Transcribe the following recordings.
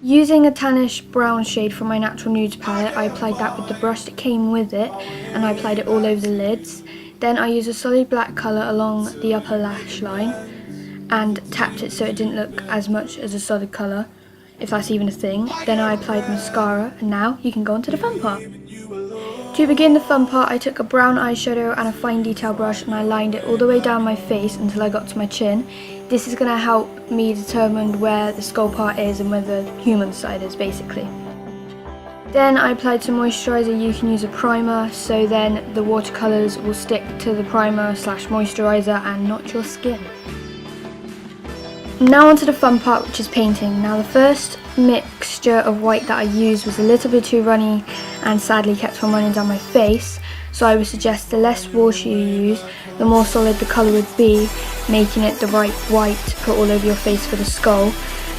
Using a tannish brown shade from my Natural Nudes palette, I applied that with the brush that came with it, and I applied it all over the lids. Then I used a solid black colour along the upper lash line and tapped it so it didn't look as much as a solid colour, if that's even a thing. Then I applied mascara, and now you can go on to the fun part. To begin the fun part, I took a brown eyeshadow and a fine detail brush and I lined it all the way down my face until I got to my chin. This is going to help me determine where the skull part is and where the human side is, basically. Then I applied some moisturiser. You can use a primer, so then the watercolours will stick to the primer / moisturiser and not your skin. Now onto the fun part, which is painting. Now the first mixture of white that I used was a little bit too runny and sadly kept on running down my face, so I would suggest the less water you use, the more solid the colour would be, making it the right white to put all over your face for the skull.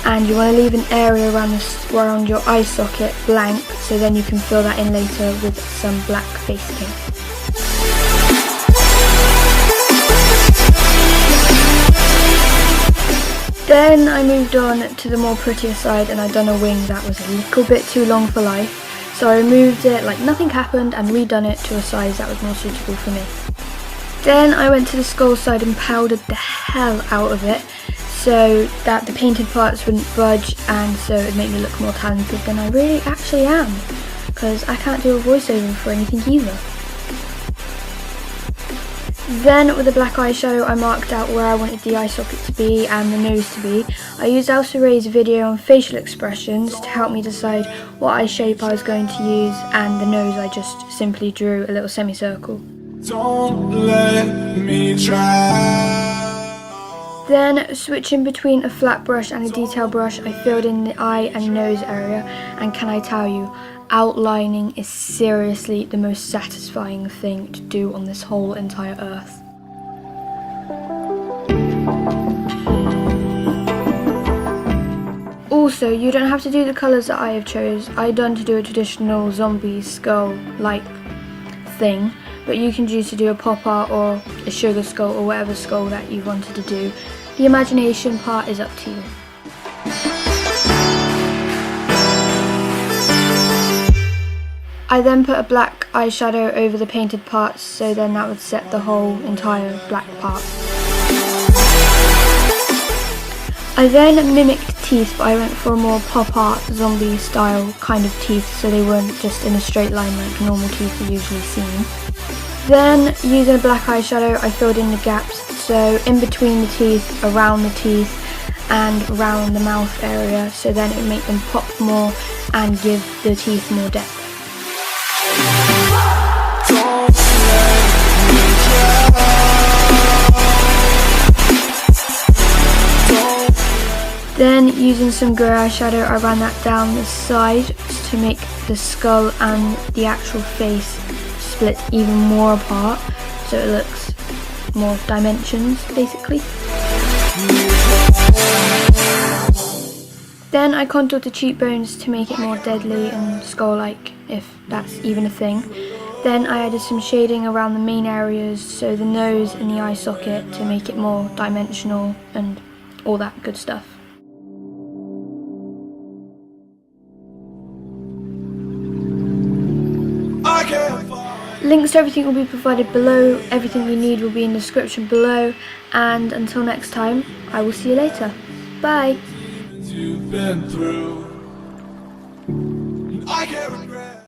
And you want to leave an area around your eye socket blank, so then you can fill that in later with some black face paint. Then I moved on to the more prettier side and I'd done a wing that was a little bit too long for life. So I removed it like nothing happened and redone it to a size that was more suitable for me. Then I went to the skull side and powdered the hell out of it so that the painted parts wouldn't budge and so it would make me look more talented than I really actually am, because I can't do a voiceover for anything either. Then with a black eyeshadow I marked out where I wanted the eye socket to be and the nose to be. I used RHAE's video on facial expressions to help me decide what eye shape I was going to use, and the nose I just simply drew a little semicircle. Don't let me try. Then switching between a flat brush and a detail brush, I filled in the eye and nose area, and can I tell you, outlining is seriously the most satisfying thing to do on this whole entire earth. Also, you don't have to do the colours that I have chose. I done to do a traditional zombie skull-like thing, but you can choose to do a pop art or a sugar skull or whatever skull that you wanted to do. The imagination part is up to you. I then put a black eyeshadow over the painted parts, so then that would set the whole entire black part. I then mimicked teeth, but I went for a more pop art zombie style kind of teeth, so they weren't just in a straight line like normal teeth are usually seen. Then using a black eyeshadow I filled in the gaps, so in between the teeth, around the teeth and around the mouth area, so then it would make them pop more and give the teeth more depth. Then using some grey eyeshadow I ran that down the side to make the skull and the actual face split even more apart, so it looks more dimensions basically. Then I contoured the cheekbones to make it more deadly and skull-like, if that's even a thing. Then I added some shading around the main areas, so the nose and the eye socket, to make it more dimensional and all that good stuff. Links to everything will be provided below, everything you need will be in the description below, and until next time, I will see you later. Bye! You've been through.